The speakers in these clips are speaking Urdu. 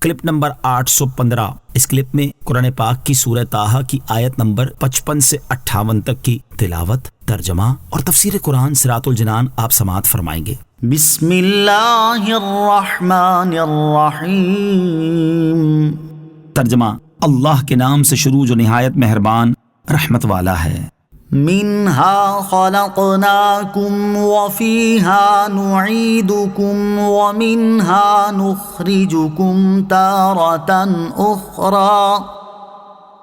Clip number 815۔ اس کلپ میں قرآن پاک کی سورہ طٰہٰ کی آیت نمبر 55 سے 58 تک کی تلاوت، ترجمہ اور تفسیر قرآن صراط الجنان آپ سماعت فرمائیں گے۔ بسم اللہ الرحمن الرحیم۔ ترجمہ: اللہ کے نام سے شروع جو نہایت مہربان رحمت والا ہے۔ منہا خلقناکم وفیہا نعیدکم ومنہا نخرجکم تارۃ اخری۔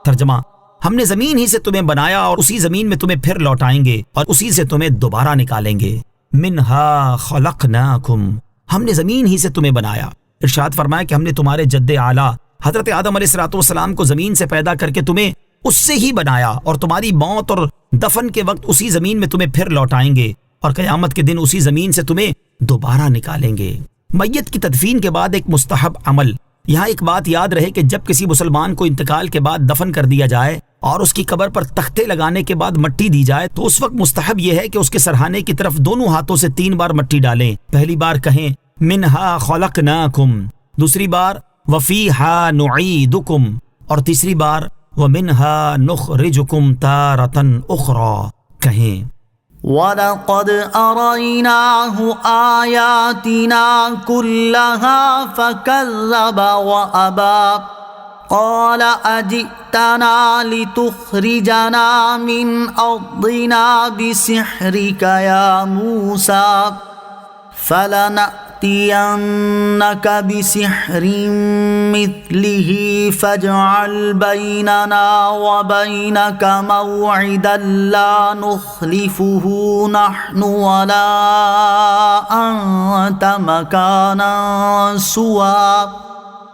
ترجمہ: ہم نے زمین ہی سے تمہیں بنایا اور اسی زمین میں تمہیں پھر لوٹائیں گے اور اسی سے تمہیں دوبارہ نکالیں گے۔ منہا خلقناکم، ہم نے زمین ہی سے تمہیں بنایا۔ ارشاد فرمایا کہ ہم نے تمہارے جد اعلیٰ حضرت آدم علیہ السلام کو زمین سے پیدا کر کے تمہیں اس سے ہی بنایا، اور تمہاری موت اور دفن کے وقت اسی زمین میں تمہیں پھر لوٹائیں گے اور قیامت کے دن اسی زمین سے تمہیں دوبارہ نکالیں گے۔ میت کی تدفین کے بعد ایک مستحب عمل، یہاں ایک بات یاد رہے کہ جب کسی مسلمان کو انتقال کے بعد دفن کر دیا جائے اور اس کی قبر پر تختے لگانے کے بعد مٹی دی جائے تو اس وقت مستحب یہ ہے کہ اس کے سرہانے کی طرف دونوں ہاتھوں سے 3 بار مٹی ڈالیں۔ پہلی بار کہیں منہا خلقناکم، دوسری بار وفیہا نعیدکم، اور تیسری بار ومنہا نخرجکم تارۃ اخری کہیں۔ وَلَقَدْ أَرَيْنَاهُ آيَاتِنَا كُلَّهَا فَكَذَّبَ وَأَبَى قَالَ أَجِئْتَنَا لِتُخْرِجَنَا مِنْ أَرْضِنَا بِسِحْرِكَ يَا مُوسَى فَلَنَأْتِيَنَّكَ بِسِحْرٍ مِثْلِهِ فَاجْعَلْ بَيْنَنَا وَبَيْنَكَ مَوْعِدًا لَا نُخْلِفُهُ نَحْنُ وَلَا أَنْتَ مَكَانًا سُوًى۔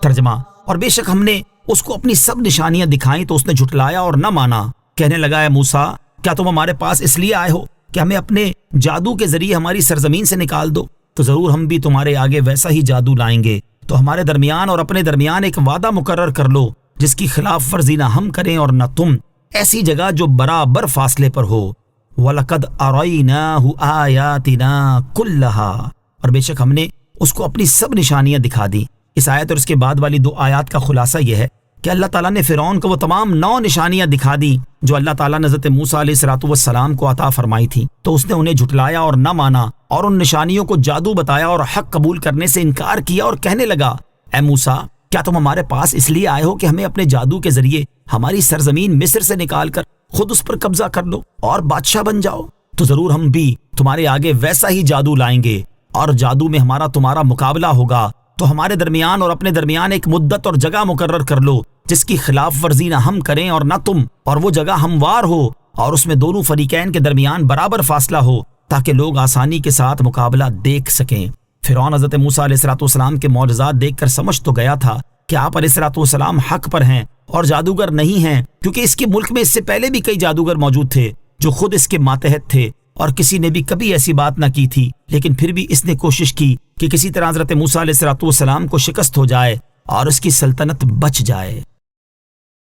ترجمہ: اور بے شک ہم نے اس کو اپنی سب نشانیاں دکھائیں تو اس نے جھٹلایا اور نہ مانا۔ کہنے لگا، اے موسیٰ، کیا تم ہمارے پاس اس لیے آئے ہو کہ ہمیں اپنے جادو کے ذریعے ہماری سرزمین سے نکال دو؟ تو ضرور ہم بھی تمہارے آگے ویسا ہی جادو لائیں گے۔ تو ہمارے درمیان اور اپنے درمیان ایک وعدہ مقرر کر لو جس کی خلاف ورزی نہ ہم کریں اور نہ تم، ایسی جگہ جو برابر فاصلے پر ہو۔ وَلَقَدْ أَرَيْنَاهُ آيَاتِنَا كُلَّهَا، اور بے شک ہم نے اس کو اپنی سب نشانیاں دکھا دی۔ اس آیت اور اس کے بعد والی 2 آیات کا خلاصہ یہ ہے کہ اللہ تعالیٰ نے فرعون کو وہ تمام 9 نشانیاں دکھا دی جو اللہ تعالیٰ نے حضرت موسیٰ علیہ السلام کو عطا فرمائی تھی، تو اس نے انہیں جھٹلایا اور نہ مانا اور ان نشانیوں کو جادو بتایا اور حق قبول کرنے سے انکار کیا اور کہنے لگا، اے موسیٰ، کیا تم ہمارے پاس اس لیے آئے ہو کہ ہمیں اپنے جادو کے ذریعے ہماری سرزمین مصر سے نکال کر خود اس پر قبضہ کر لو اور بادشاہ بن جاؤ؟ تو ضرور ہم بھی تمہارے آگے ویسا ہی جادو لائیں گے، اور جادو میں ہمارا تمہارا مقابلہ ہوگا۔ تو ہمارے درمیان اور اپنے درمیان ایک مدت اور جگہ مقرر کر لو جس کی خلاف ورزی نہ ہم کریں اور نہ تم، اور وہ جگہ ہموار ہو اور اس میں دونوں فریقین کے درمیان برابر فاصلہ ہو تاکہ لوگ آسانی کے ساتھ مقابلہ دیکھ سکیں۔ فرعون حضرت موسیٰ علیہ السلام کے معجزات دیکھ کر سمجھ تو گیا تھا کہ آپ علیہ السلام حق پر ہیں اور جادوگر نہیں ہیں، کیونکہ اس کے ملک میں اس سے پہلے بھی کئی جادوگر موجود تھے جو خود اس کے ماتحت تھے اور کسی نے بھی کبھی ایسی بات نہ کی تھی، لیکن پھر بھی اس نے کوشش کی کہ کسی طرح حضرت موسیٰ علیہ السلام کو شکست ہو جائے اور اس کی سلطنت بچ جائے۔